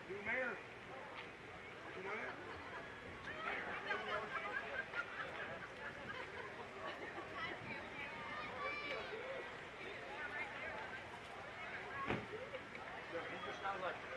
New mayor. You know that? He just got elected.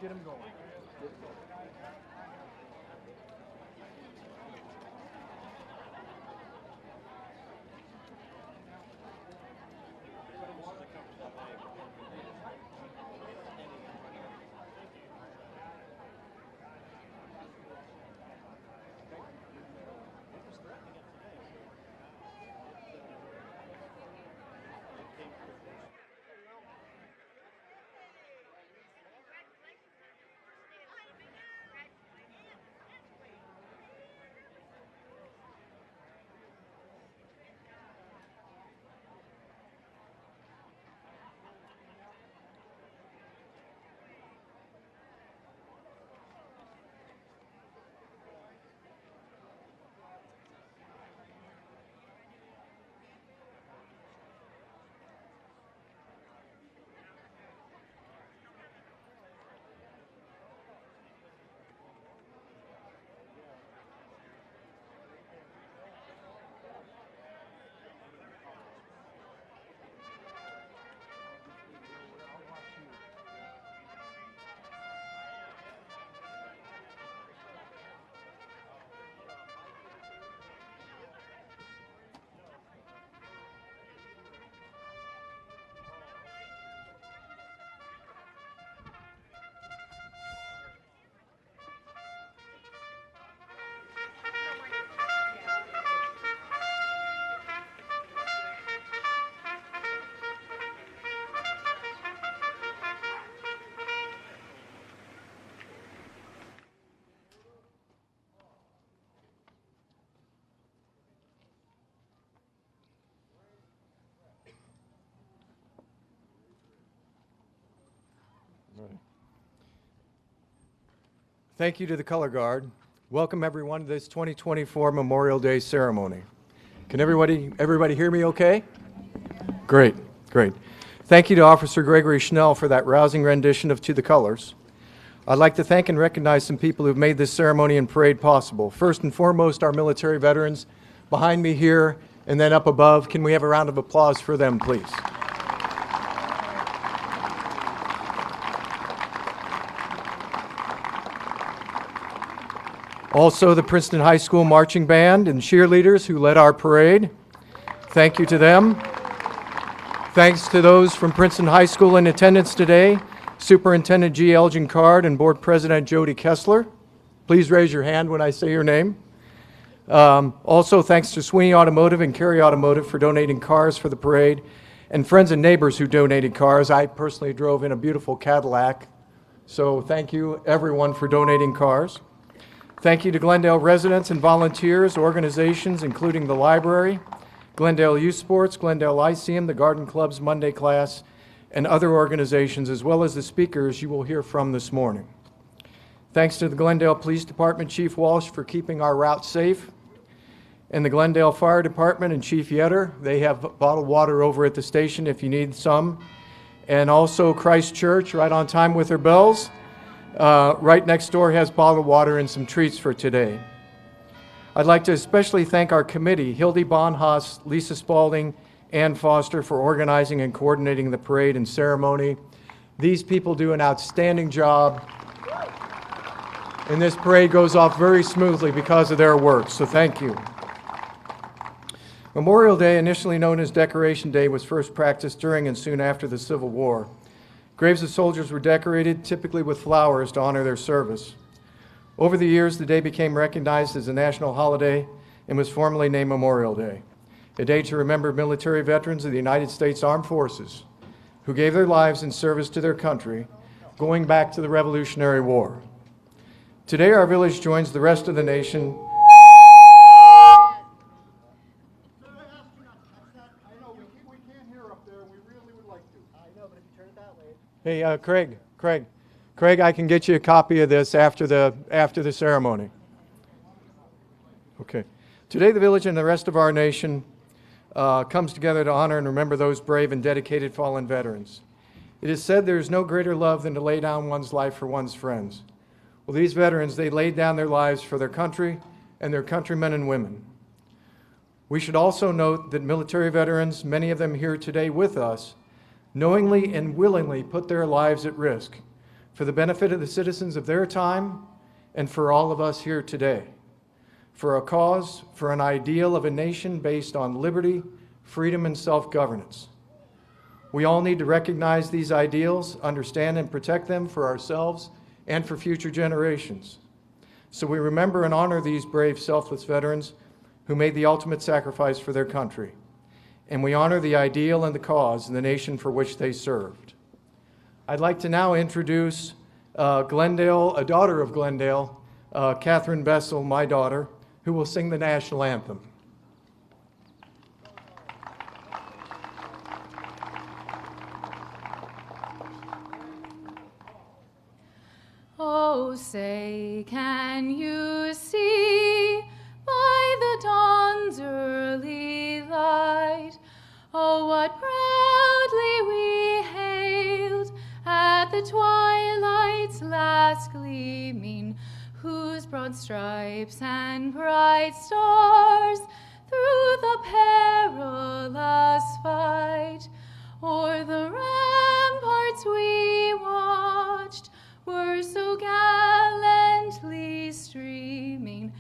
get them going. Thank you to the Color Guard. Welcome everyone to this 2024 Memorial Day ceremony. Can everybody hear me okay? Great. Thank you to Officer Gregory Schnell for that rousing rendition of To the Colors. I'd like to thank and recognize some people who've made this ceremony and parade possible. First and foremost, our military veterans behind me here and then up above. Can we have a round of applause for them, please? Also, the Princeton High School Marching Band and cheerleaders who led our parade. Thank you to them. Thanks to those from Princeton High School in attendance today, Superintendent G. Elgin Card and Board President Jody Kessler. Please raise your hand when I say your name. Also, thanks to Sweeney Automotive and Cary Automotive for donating cars for the parade, and friends and neighbors who donated cars. I personally drove in a beautiful Cadillac, so thank you everyone for donating cars. Thank you to Glendale residents and volunteers, organizations including the library, Glendale Youth Sports, Glendale Lyceum, the Garden Club's Monday class, and other organizations, as well as the speakers you will hear from this morning. Thanks to the Glendale Police Department Chief Walsh for keeping our route safe, and the Glendale Fire Department and Chief Yetter. They have bottled water over at the station if you need some. And also Christ Church, right on time with their bells. Right next door has bottled water and some treats for today. I'd like to especially thank our committee, Hildy Bonhaas, Lisa Spalding, Ann Foster, for organizing and coordinating the parade and ceremony. These people do an outstanding job, and this parade goes off very smoothly because of their work, so thank you. Memorial Day, initially known as Decoration Day, was first practiced during and soon after the Civil War. Graves of soldiers were decorated, typically with flowers, to honor their service. Over the years, the day became recognized as a national holiday and was formally named Memorial Day, a day to remember military veterans of the United States Armed Forces who gave their lives in service to their country, going back to the Revolutionary War. Today, our village joins the rest of the nation Hey, Craig, I can get you a copy of this after the ceremony. Okay. Today, the village and the rest of our nation comes together to honor and remember those brave and dedicated fallen veterans. It is said there is no greater love than to lay down one's life for one's friends. Well, these veterans, they laid down their lives for their country and their countrymen and women. We should also note that military veterans, many of them here today with us, knowingly and willingly put their lives at risk for the benefit of the citizens of their time and for all of us here today, for a cause, for an ideal of a nation based on liberty, freedom, and self-governance. We all need to recognize these ideals, understand and protect them for ourselves and for future generations. So we remember and honor these brave, selfless veterans who made the ultimate sacrifice for their country. And we honor the ideal and the cause and the nation for which they served. I'd like to now introduce Glendale, a daughter of Glendale, Catherine Bessel, my daughter, who will sing the national anthem. Oh, say, can you see by the dawn's early light, oh, what proudly we hailed at the twilight's last gleaming, whose broad stripes and bright stars through the perilous fight o'er the ramparts we watched were so gallantly streaming,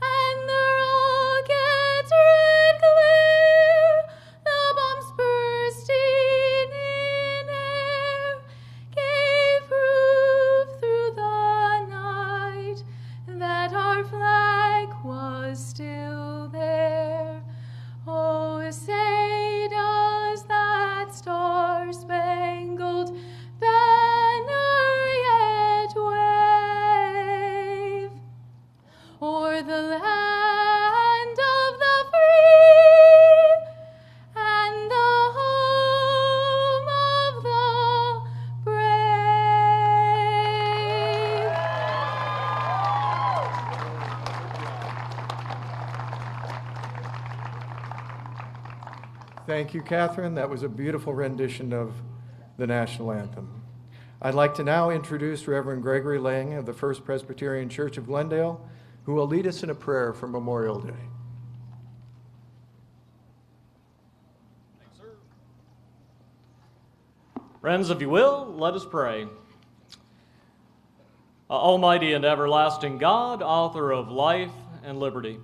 and the rocket's red glare, the bombs bursting in air, gave proof through the night that our flag was still there. Oh, say does that star-spangled banner yet wave o'er the land of the free and the home of the brave? Thank you, Catherine. That was a beautiful rendition of the national anthem. I'd like to now introduce Reverend Gregory Lang of the First Presbyterian Church of Glendale, who will lead us in a prayer for Memorial Day. Thanks, sir. Friends, if you will, let us pray. Almighty and everlasting God, author of life and liberty,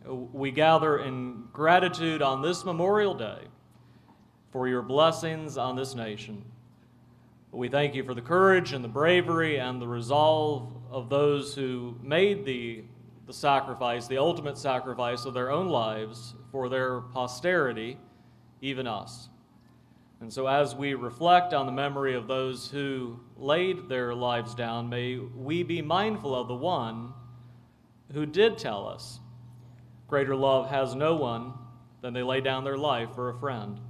we gather in gratitude on this Memorial Day for your blessings on this nation. We thank you for the courage and the bravery and the resolve of those who made the sacrifice, the ultimate sacrifice of their own lives for their posterity, even us. And so as we reflect on the memory of those who laid their lives down, may we be mindful of the one who did tell us, greater love has no one than they lay down their life for a friend.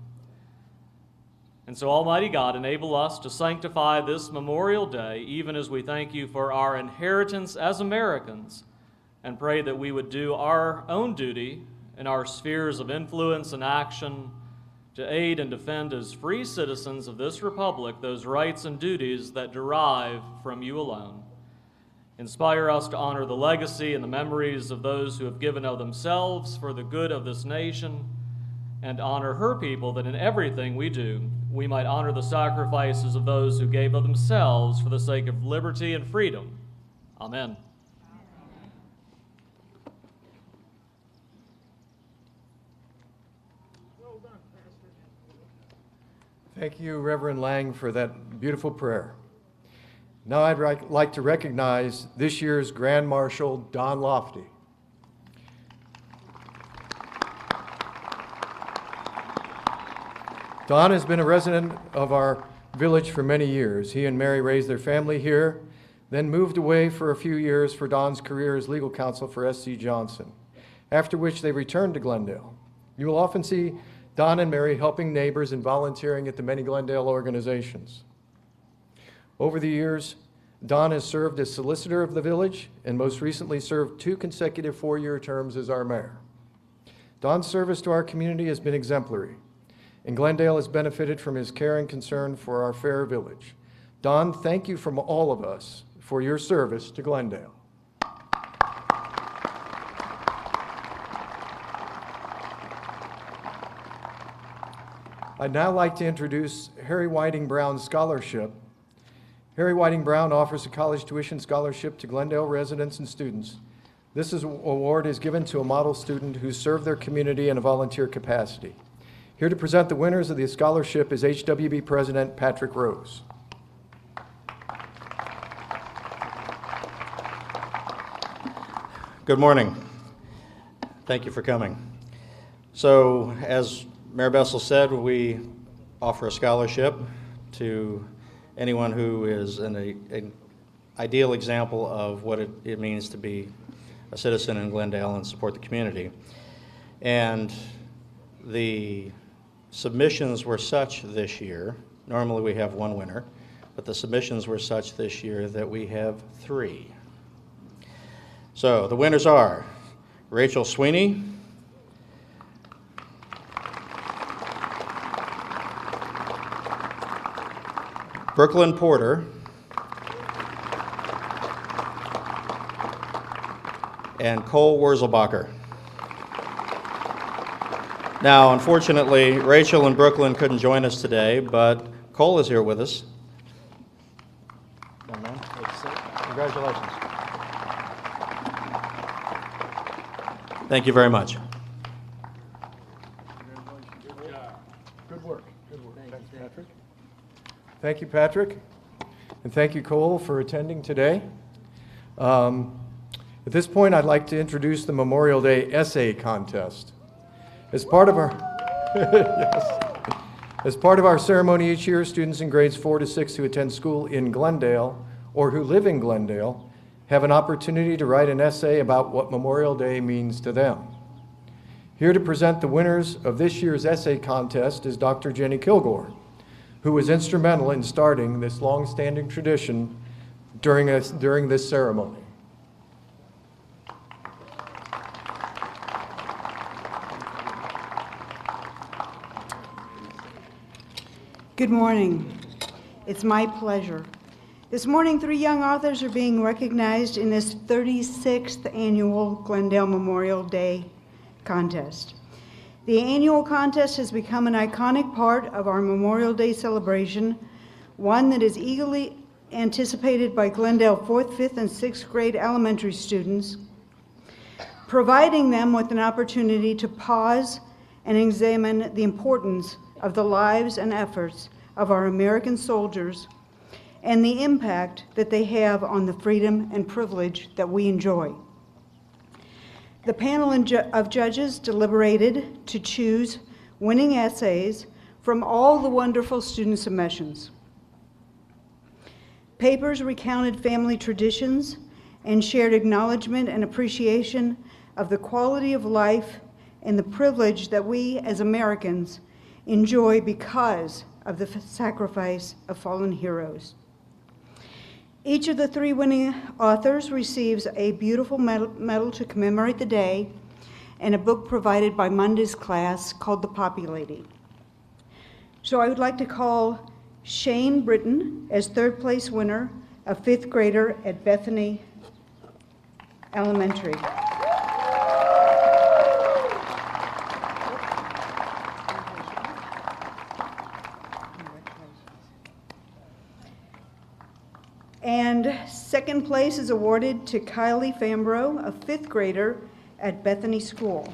And so, Almighty God, enable us to sanctify this Memorial Day, even as we thank you for our inheritance as Americans, and pray that we would do our own duty in our spheres of influence and action to aid and defend as free citizens of this republic those rights and duties that derive from you alone. Inspire us to honor the legacy and the memories of those who have given of themselves for the good of this nation, and honor her people, that in everything we do, we might honor the sacrifices of those who gave of themselves for the sake of liberty and freedom. Amen. Thank you, Reverend Lang, for that beautiful prayer. Now I'd like to recognize this year's Grand Marshal, Don Lofty. Don has been a resident of our village for many years. He and Mary raised their family here, then moved away for a few years for Don's career as legal counsel for S.C. Johnson, after which they returned to Glendale. You will often see Don and Mary helping neighbors and volunteering at the many Glendale organizations. Over the years, Don has served as solicitor of the village and most recently served 2 consecutive 4-year terms as our mayor. Don's service to our community has been exemplary, and Glendale has benefited from his care and concern for our fair village. Don, thank you from all of us for your service to Glendale. I'd now like to introduce Harry Whiting Brown Scholarship. Harry Whiting Brown offers a college tuition scholarship to Glendale residents and students. This award is given to a model student who served their community in a volunteer capacity. Here to present the winners of the scholarship is HWB President Patrick Rose. Good morning. Thank you for coming. So, as Mayor Bessel said, we offer a scholarship to anyone who is an ideal example of what it means to be a citizen in Glendale and support the community. And the submissions were such this year, normally we have one winner, but the submissions were such this year that we have 3. So the winners are Rachel Sweeney, Brooklyn Porter, and Cole Wurzelbacher. Now, unfortunately, Rachel and Brooklyn couldn't join us today, but Cole is here with us. Young man, congratulations. Thank you very much. Good work. Thanks, Patrick. Thank you, Patrick. And thank you, Cole, for attending today. At this point, I'd like to introduce the Memorial Day Essay Contest. As part of our As part of our ceremony each year, students in grades 4 to 6 who attend school in Glendale or who live in Glendale have an opportunity to write an essay about what Memorial Day means to them. Here to present the winners of this year's essay contest is Dr. Jenny Kilgore, who was instrumental in starting this long-standing tradition during this ceremony. Good morning. It's my pleasure. This morning, 3 young authors are being recognized in this 36th annual Glendale Memorial Day contest. The annual contest has become an iconic part of our Memorial Day celebration, one that is eagerly anticipated by Glendale 4th, 5th, and 6th grade elementary students, providing them with an opportunity to pause and examine the importance of the lives and efforts of our American soldiers and the impact that they have on the freedom and privilege that we enjoy. The panel of judges deliberated to choose winning essays from all the wonderful student submissions. Papers recounted family traditions and shared acknowledgement and appreciation of the quality of life and the privilege that we as Americans enjoy because of the sacrifice of fallen heroes. Each of the 3 winning authors receives a beautiful medal to commemorate the day and a book provided by Monday's class called The Poppy Lady. So I would like to call Shane Britton as 3rd place winner, a 5th grader at Bethany Elementary. And 2nd place is awarded to Kylie Fambro, a 5th grader at Bethany School.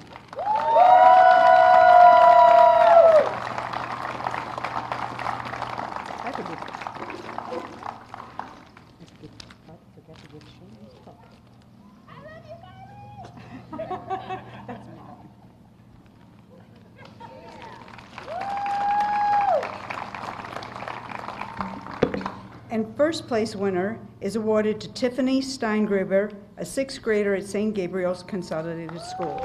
And 1st place winner is awarded to Tiffany Steingruber, a 6th grader at St. Gabriel's Consolidated School.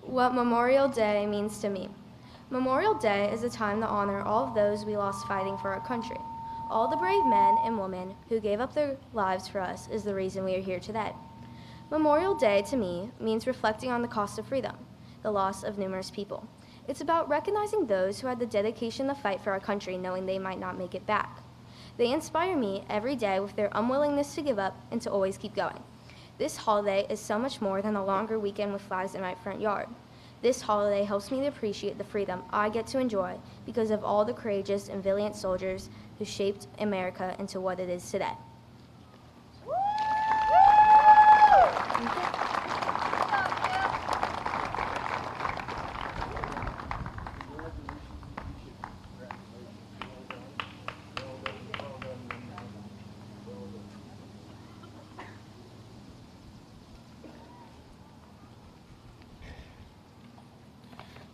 What Memorial Day means to me. Memorial Day is a time to honor all of those we lost fighting for our country. All the brave men and women who gave up their lives for us is the reason we are here today. Memorial Day, to me, means reflecting on the cost of freedom, the loss of numerous people, It's about recognizing those who had the dedication to fight for our country knowing they might not make it back. They inspire me every day with their unwillingness to give up and to always keep going. This holiday is so much more than a longer weekend with flags in my front yard. This holiday helps me to appreciate the freedom I get to enjoy because of all the courageous and valiant soldiers who shaped America into what it is today.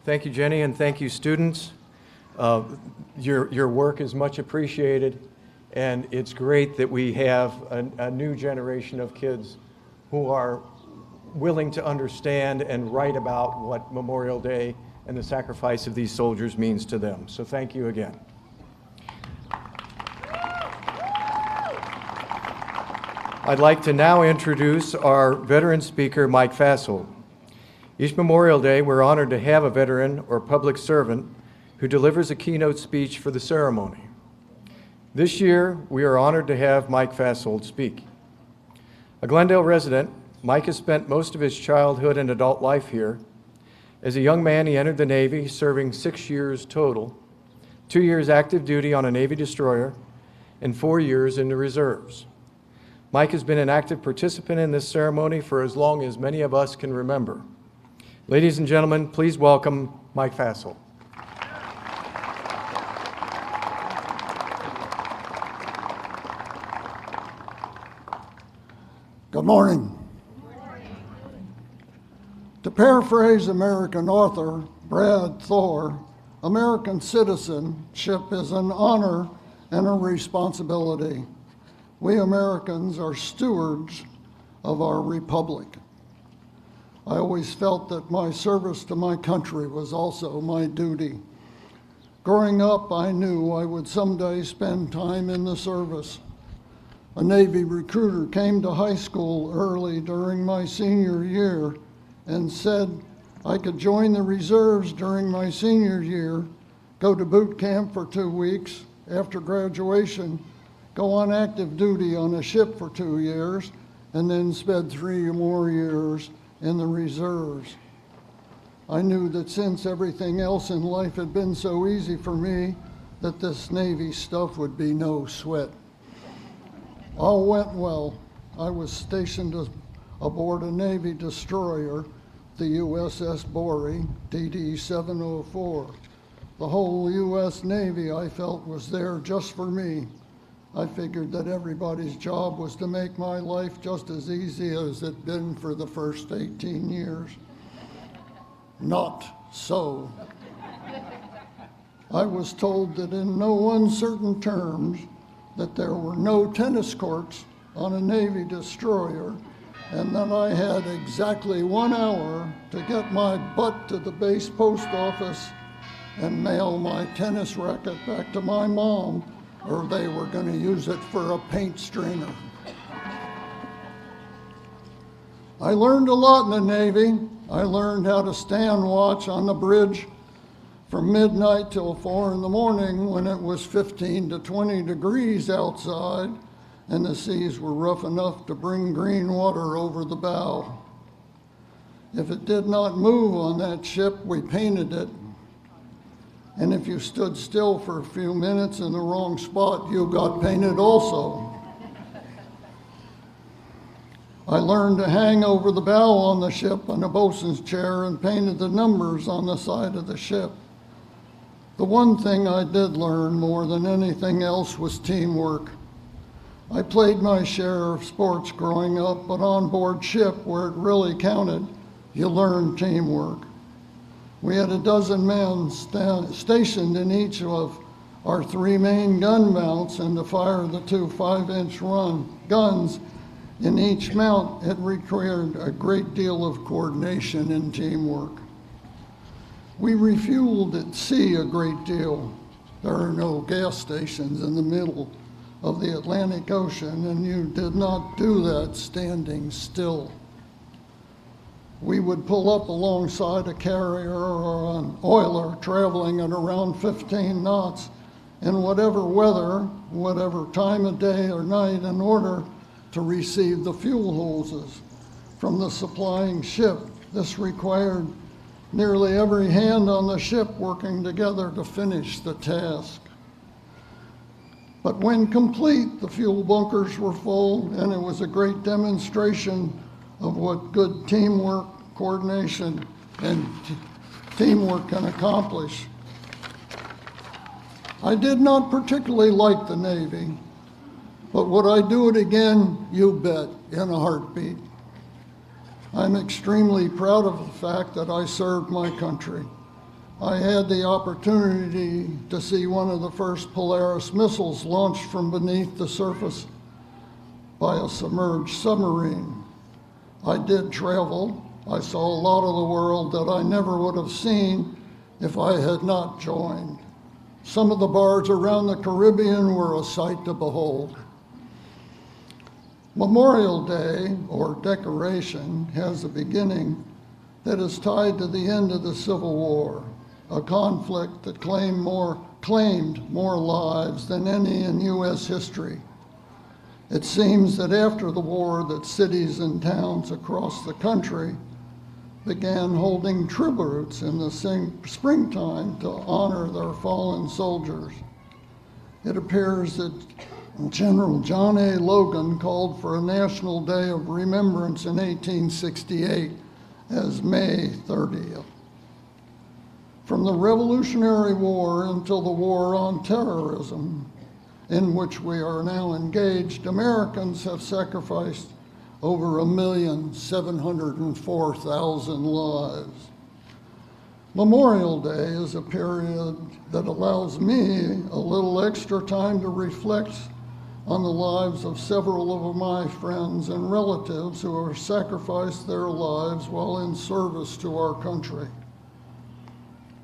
Thank you, Jenny, and thank you, students. Your work is much appreciated, and it's great that we have a new generation of kids who are willing to understand and write about what Memorial Day and the sacrifice of these soldiers means to them. So thank you again. I'd like to now introduce our veteran speaker, Mike Fasold. Each Memorial Day, we're honored to have a veteran or public servant who delivers a keynote speech for the ceremony. This year, we are honored to have Mike Fasold speak. A Glendale resident, Mike has spent most of his childhood and adult life here. As a young man, he entered the Navy, serving 6 years total, 2 years active duty on a Navy destroyer, and 4 years in the reserves. Mike has been an active participant in this ceremony for as long as many of us can remember. Ladies and gentlemen, please welcome Mike Fasold. Good morning. To paraphrase American author Brad Thor, American citizenship is an honor and a responsibility. We Americans are stewards of our republic. I always felt that my service to my country was also my duty. Growing up, I knew I would someday spend time in the service. A Navy recruiter came to high school early during my senior year and said I could join the reserves during my senior year, go to boot camp for 2 weeks after graduation, go on active duty on a ship for 2 years, and then spend 3 more years in the reserves. I knew that since everything else in life had been so easy for me, that this Navy stuff would be no sweat. All went well. I was stationed aboard a Navy destroyer, the USS Bory, DD-704. The whole US Navy, I felt, was there just for me. I figured that everybody's job was to make my life just as easy as it'd been for the first 18 years. Not so. I was told that in no uncertain terms that there were no tennis courts on a Navy destroyer, and that I had exactly 1 hour to get my butt to the base post office and mail my tennis racket back to my mom, or they were going to use it for a paint strainer. I learned a lot in the Navy. I learned how to stand watch on the bridge from midnight till 4 in the morning when it was 15 to 20 degrees outside and the seas were rough enough to bring green water over the bow. If it did not move on that ship, we painted it. And if you stood still for a few minutes in the wrong spot, you got painted also. I learned to hang over the bow on the ship on a bosun's chair and painted the numbers on the side of the ship. The one thing I did learn more than anything else was teamwork. I played my share of sports growing up, but on board ship, where it really counted, you learned teamwork. We had a dozen men stationed in each of our 3 main gun mounts, and to fire the 2 5-inch guns in each mount, it required a great deal of coordination and teamwork. We refueled at sea a great deal. There are no gas stations in the middle of the Atlantic Ocean, and you did not do that standing still. we would pull up alongside a carrier or an oiler traveling at around 15 knots in whatever weather, whatever time of day or night, in order to receive the fuel hoses from the supplying ship. This required nearly every hand on the ship working together to finish the task. But when complete, the fuel bunkers were full, and it was a great demonstration of what good teamwork, coordination, and teamwork can accomplish. I did not particularly like the Navy, but would I do it again? You bet, in a heartbeat. I'm extremely proud of the fact that I served my country. I had the opportunity to see one of the first Polaris missiles launched from beneath the surface by a submerged submarine. I did travel. I saw a lot of the world that I never would have seen if I had not joined. Some of the bars around the Caribbean were a sight to behold. Memorial Day, or decoration, has a beginning that is tied to the end of the Civil War, a conflict that claimed more lives than any in U.S. history. It seems that after the war that cities and towns across the country began holding tributes in the springtime to honor their fallen soldiers. It appears that General John A. Logan called for a National Day of Remembrance in 1868 as May 30th. From the Revolutionary War until the War on Terrorism, in which we are now engaged, Americans have sacrificed over 1,704,000 lives. Memorial Day is a period that allows me a little extra time to reflect on the lives of several of my friends and relatives who have sacrificed their lives while in service to our country.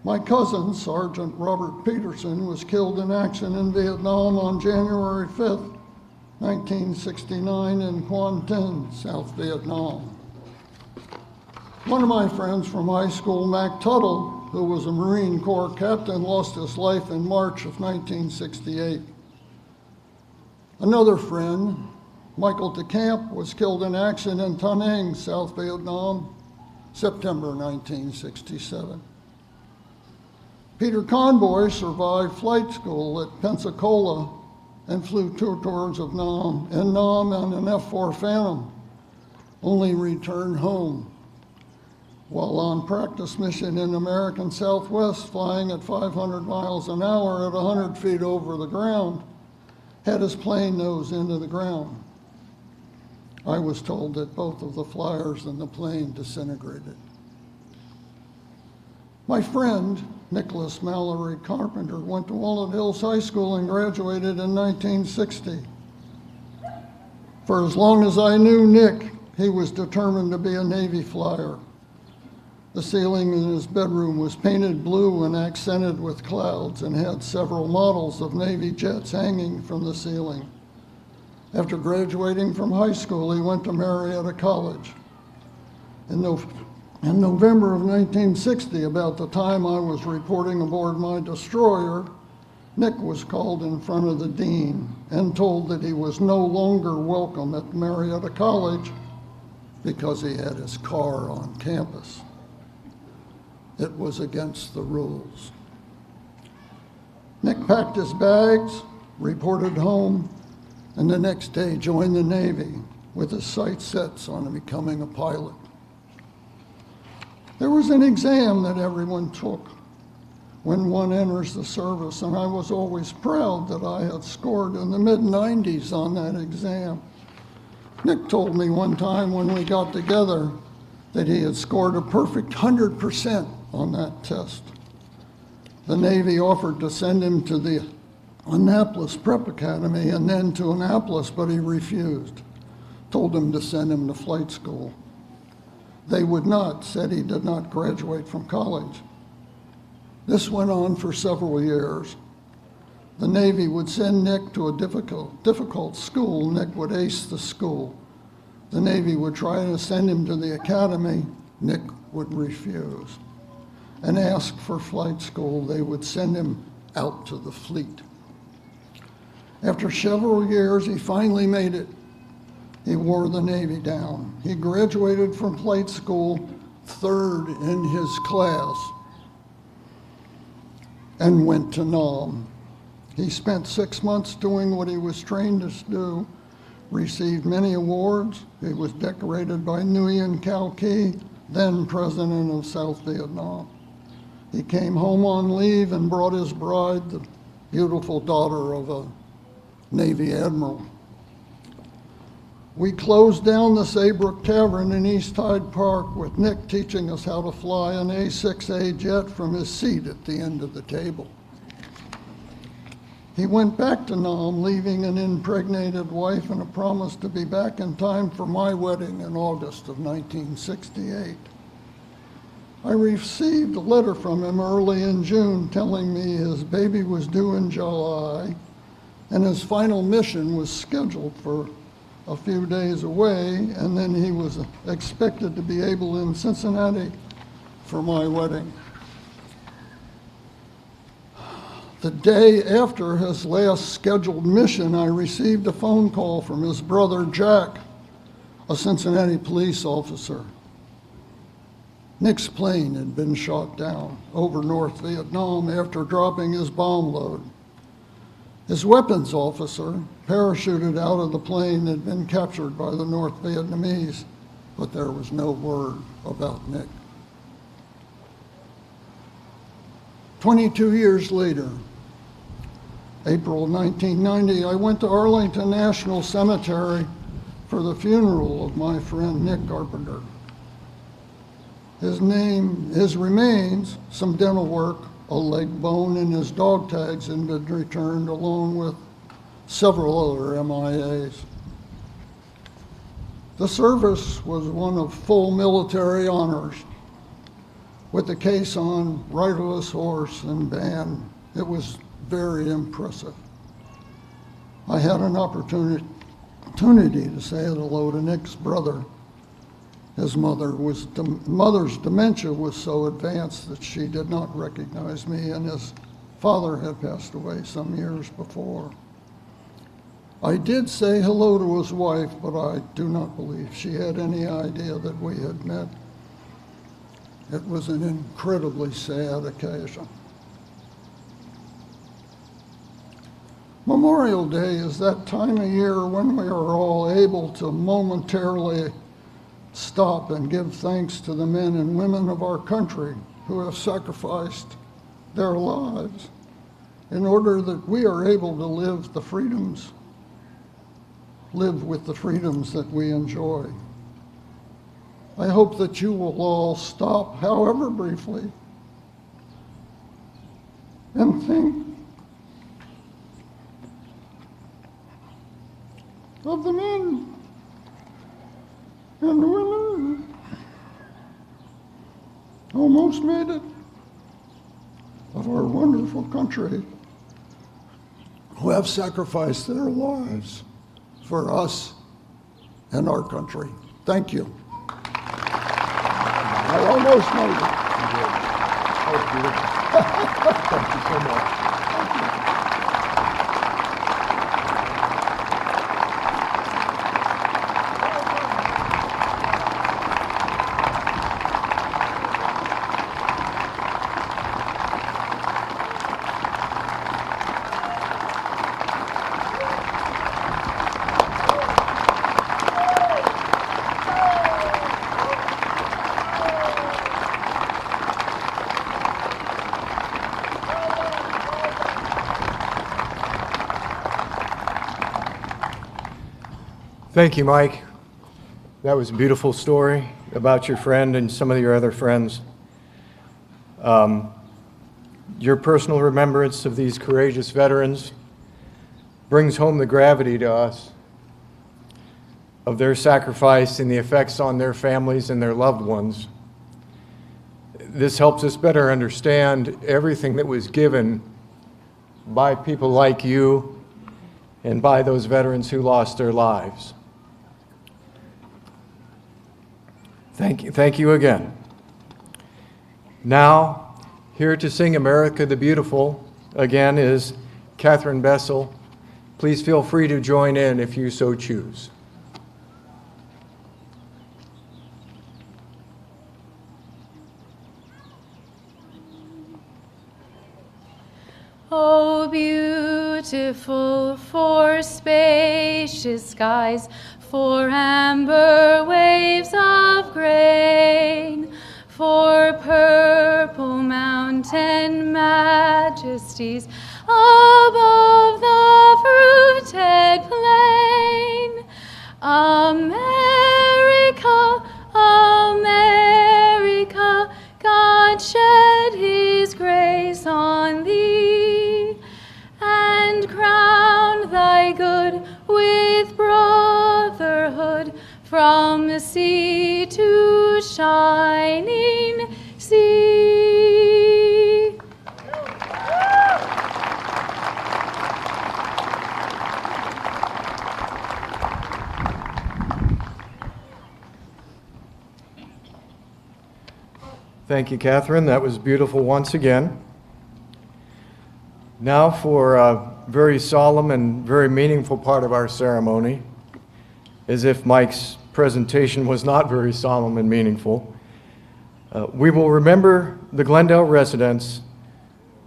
My cousin, Sergeant Robert Peterson, was killed in action in Vietnam on January 5th, 1969 in Quan Tin, South Vietnam. One of my friends from high school, Mac Tuttle, who was a Marine Corps captain, lost his life in March of 1968. Another friend, Michael DeCamp, was killed in action in Tân Anh, South Vietnam, September 1967. Peter Conboy survived flight school at Pensacola and flew 2 tours of Nam and an F-4 Phantom, only returned home. While on practice mission in American Southwest, flying at 500 miles an hour at 100 feet over the ground, had his plane nose into the ground. I was told that both of the flyers and the plane disintegrated. My friend, Nicholas Mallory Carpenter, went to Walnut Hills High School and graduated in 1960. For as long as I knew Nick, he was determined to be a Navy flyer. The ceiling in his bedroom was painted blue and accented with clouds and had several models of Navy jets hanging from the ceiling. After graduating from high school, he went to Marietta College. In November of 1960, about the time I was reporting aboard my destroyer, Nick was called in front of the dean and told that he was no longer welcome at Marietta College because he had his car on campus. It was against the rules. Nick packed his bags, reported home, and the next day joined the Navy with his sights set on becoming a pilot. There was an exam that everyone took when one enters the service, and I was always proud that I had scored in the mid-90s on that exam. Nick told me one time when we got together that he had scored a perfect 100% on that test. The Navy offered to send him to the Annapolis Prep Academy and then to Annapolis, but he refused. Told him to send him to flight school. They would not, said he did not graduate from college. This went on for several years. The Navy would send Nick to a difficult school. Nick would ace the school. The Navy would try to send him to the academy, Nick would refuse and ask for flight school. They would send him out to the fleet. After several years, he finally made it. He wore the Navy down. He graduated from flight school, third in his class, and went to Nam. He spent 6 months doing what he was trained to do, received many awards. He was decorated by Nguyen Cao Ky, then president of South Vietnam. He came home on leave and brought his bride, the beautiful daughter of a Navy admiral. We closed down the Saybrook Tavern in East Hyde Park with Nick teaching us how to fly an A6A jet from his seat at the end of the table. He went back to Nam, leaving an impregnated wife and a promise to be back in time for my wedding in August of 1968. I received a letter from him early in June telling me his baby was due in July and his final mission was scheduled for a few days away, and then he was expected to be able in Cincinnati for my wedding. The day after his last scheduled mission, I received a phone call from his brother Jack, a Cincinnati police officer. Nick's plane had been shot down over North Vietnam after dropping his bomb load. His weapons officer parachuted out of the plane and had been captured by the North Vietnamese, but there was no word about Nick. 22 years later, April 1990, I went to Arlington National Cemetery for the funeral of my friend Nick Carpenter. His remains, some dental work, a leg bone, and his dog tags had been returned along with several other MIAs. The service was one of full military honors with the case on riderless horse and band. It was very impressive. I had an opportunity to say hello to Nick's brother. His mother's dementia was so advanced that she did not recognize me, and his father had passed away some years before. I did say hello to his wife, but I do not believe she had any idea that we had met. It was an incredibly sad occasion. Memorial Day is that time of year when we are all able to momentarily stop and give thanks to the men and women of our country who have sacrificed their lives in order that we are able to live with the freedoms that we enjoy. I hope that you will all stop, however briefly, and think of the men and the women who almost made it, of our wonderful country, who have sacrificed their lives for us and our country. Thank you. I almost made it. That was beautiful. Thank you so much. Thank you, Mike. That was a beautiful story about your friend and some of your other friends. Your personal remembrance of these courageous veterans brings home the gravity to us of their sacrifice and the effects on their families and their loved ones. This helps us better understand everything that was given by people like you and by those veterans who lost their lives. Thank you again. Now, here to sing America the Beautiful again is Catherine Bessel. Please feel free to join in if you so choose. Oh, beautiful for spacious skies, for amber waves of grain, for purple mountain majesties above the fruited plain. America, America, God shed his grace on thee, and crown thy good with brotherhood from the sea to shining sea. Thank you, Catherine. That was beautiful once again. Now for a very solemn and very meaningful part of our ceremony, as if Mike's presentation was not very solemn and meaningful. We will remember the Glendale residents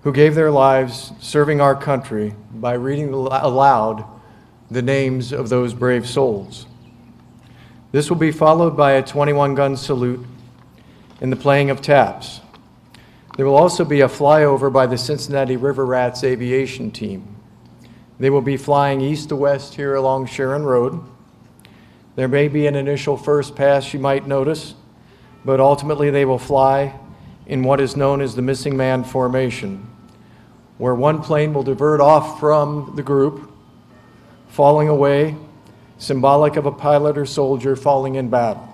who gave their lives serving our country by reading aloud the names of those brave souls. This will be followed by a 21-gun salute and the playing of taps. There will also be a flyover by the Cincinnati River Rats aviation team. They will be flying east to west here along Sharon Road. There may be an initial first pass you might notice, but ultimately they will fly in what is known as the missing man formation, where one plane will divert off from the group, falling away, symbolic of a pilot or soldier falling in battle.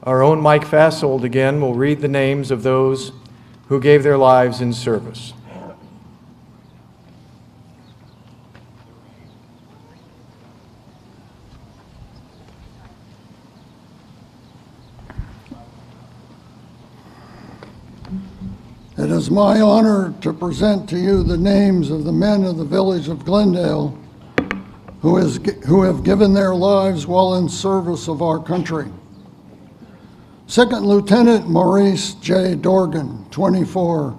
Our own Mike Fassold again will read the names of those who gave their lives in service. It is my honor to present to you the names of the men of the village of Glendale who have given their lives while in service of our country. Second Lieutenant Maurice J. Dorgan, 24.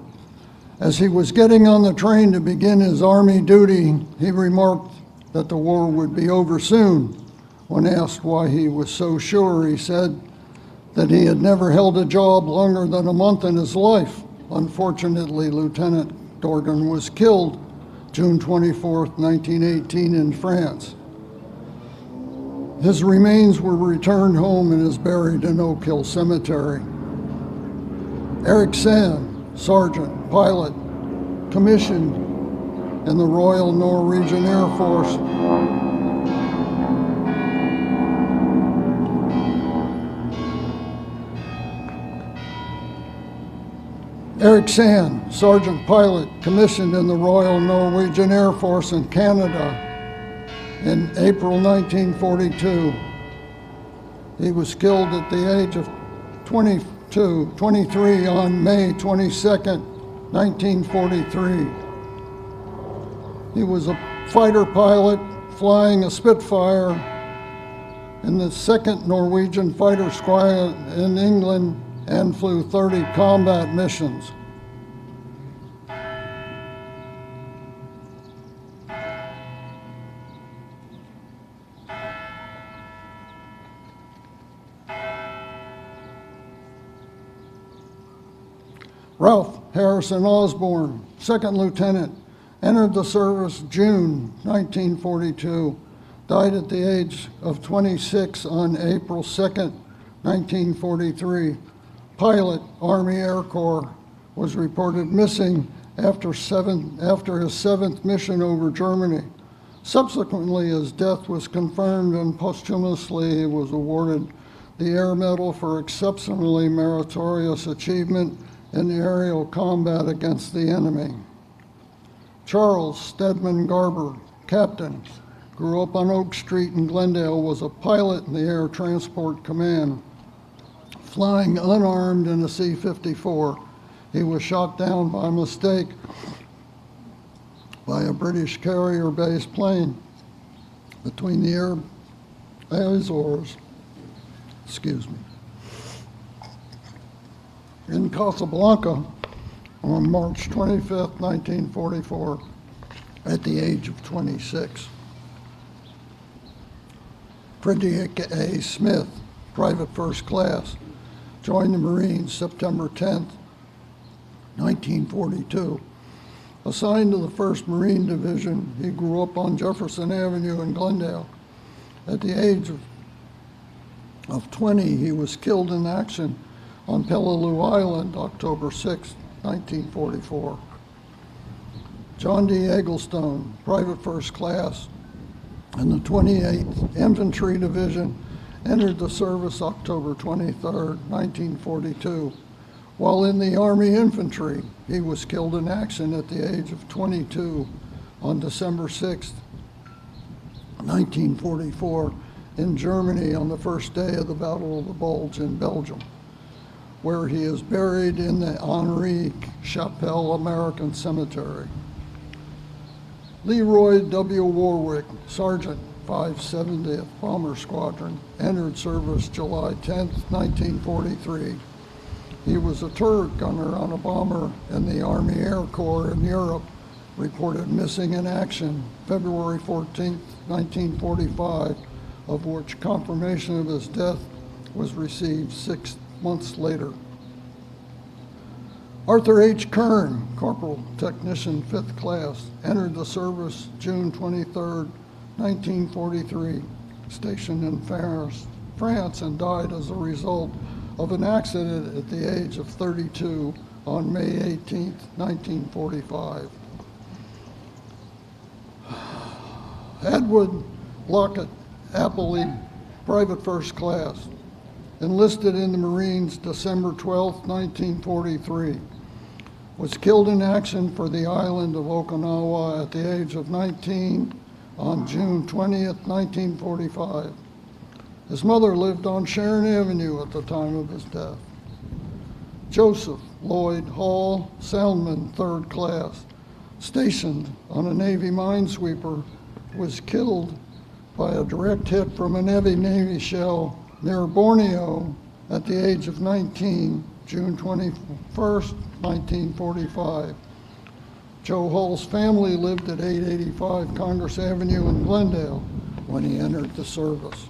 As he was getting on the train to begin his Army duty, he remarked that the war would be over soon. When asked why he was so sure, he said that he had never held a job longer than a month in his life. Unfortunately, Lieutenant Dorgan was killed June 24, 1918 in France. His remains were returned home and is buried in Oak Hill Cemetery. Eric Sand, Sergeant, Pilot, commissioned in the Royal Norwegian Air Force. Eric Sand, Sergeant Pilot, commissioned in the Royal Norwegian Air Force in Canada in April 1942. He was killed at the age of 23 on May 22nd, 1943. He was a fighter pilot flying a Spitfire in the 2nd Norwegian Fighter Squadron in England and flew 30 combat missions. Ralph Harrison Osborne, 2nd Lieutenant, entered the service June 1942, died at the age of 26 on April 2nd, 1943. Pilot, Army Air Corps, was reported missing after his 7th mission over Germany. Subsequently, his death was confirmed and posthumously he was awarded the Air Medal for exceptionally meritorious achievement in aerial combat against the enemy. Charles Stedman Garber, Captain, grew up on Oak Street in Glendale, was a pilot in the Air Transport Command, flying unarmed in a C-54. He was shot down by mistake by a British carrier-based plane between the Azores, in Casablanca on March 25, 1944, at the age of 26. Frederick A. Smith, Private First Class, joined the Marines September 10, 1942. Assigned to the 1st Marine Division, he grew up on Jefferson Avenue in Glendale. At the age of 20, he was killed in action on Peleliu Island, October 6, 1944. John D. Egglestone, Private First Class, in the 28th Infantry Division, entered the service October 23, 1942. While in the Army Infantry, he was killed in action at the age of 22 on December 6, 1944, in Germany on the first day of the Battle of the Bulge in Belgium, where he is buried in the Henri Chapelle American Cemetery. Leroy W. Warwick, Sergeant, 570th Bomber Squadron, entered service July 10, 1943. He was a turret gunner on a bomber in the Army Air Corps in Europe, reported missing in action February 14, 1945, of which confirmation of his death was received 6 months later. Arthur H. Kern, Corporal Technician 5th Class, entered the service June 23, 1943, stationed in France, and died as a result of an accident at the age of 32 on May 18, 1945. Edward Lockett Appley, Private First Class, enlisted in the Marines December 12, 1943, was killed in action for the island of Okinawa at the age of 19 on June 20, 1945. His mother lived on Sharon Avenue at the time of his death. Joseph Lloyd Hall, Soundman, 3rd Class, stationed on a Navy minesweeper, was killed by a direct hit from a Navy shell near Borneo at the age of 19, June 21, 1945. Joe Hall's family lived at 885 Congress Avenue in Glendale when he entered the service.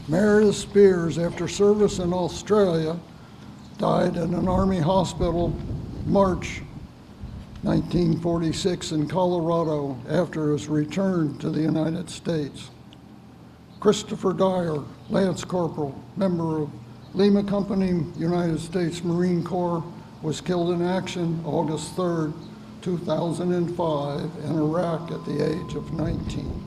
Meredith Spears, after service in Australia, died in an Army hospital March 1946 in Colorado after his return to the United States. Christopher Dyer, Lance Corporal, member of Lima Company, United States Marine Corps, was killed in action August 3, 2005 in Iraq at the age of 19.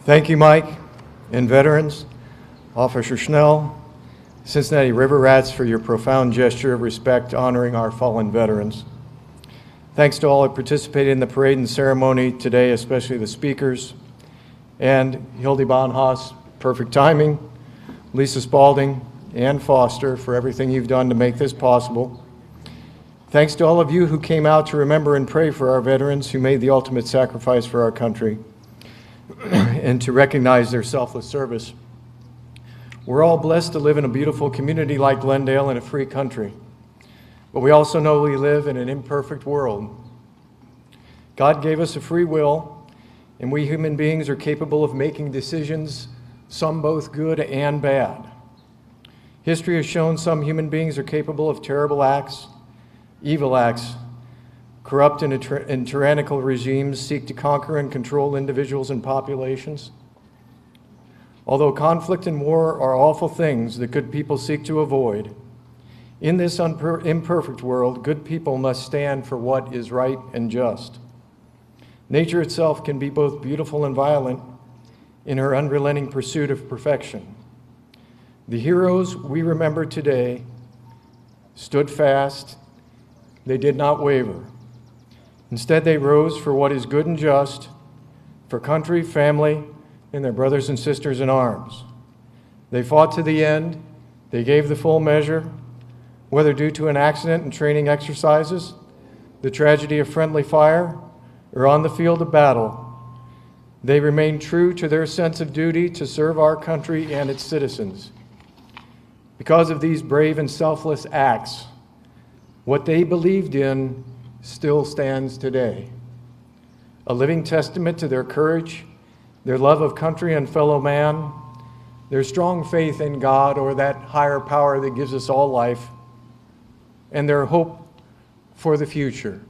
Thank you, Mike, and veterans, Officer Schnell, Cincinnati River Rats, for your profound gesture of respect honoring our fallen veterans. Thanks to all who participated in the parade and ceremony today, especially the speakers, and Hildy Bonhaus, perfect timing, Lisa Spalding, and Foster for everything you've done to make this possible. Thanks to all of you who came out to remember and pray for our veterans who made the ultimate sacrifice for our country and to recognize their selfless service. We're all blessed to live in a beautiful community like Glendale in a free country, but we also know we live in an imperfect world. God gave us a free will, and we human beings are capable of making decisions, some both good and bad. History has shown some human beings are capable of terrible acts, evil acts. Corrupt and tyrannical regimes seek to conquer and control individuals and populations. Although conflict and war are awful things that good people seek to avoid, in this imperfect world, good people must stand for what is right and just. Nature itself can be both beautiful and violent in her unrelenting pursuit of perfection. The heroes we remember today stood fast. They did not waver. Instead, they rose for what is good and just, for country, family, and their brothers and sisters in arms. They fought to the end. They gave the full measure, whether due to an accident in training exercises, the tragedy of friendly fire, or on the field of battle. They remained true to their sense of duty to serve our country and its citizens. Because of these brave and selfless acts, what they believed in still stands today. A living testament to their courage, their love of country and fellow man, their strong faith in God or that higher power that gives us all life, and their hope for the future.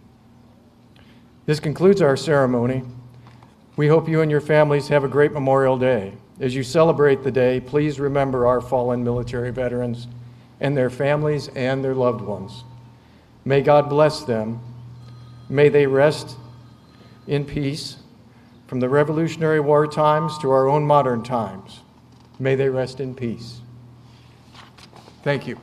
This concludes our ceremony. We hope you and your families have a great Memorial Day. As you celebrate the day, please remember our fallen military veterans and their families and their loved ones. May God bless them. May they rest in peace from the Revolutionary War times to our own modern times. May they rest in peace. Thank you.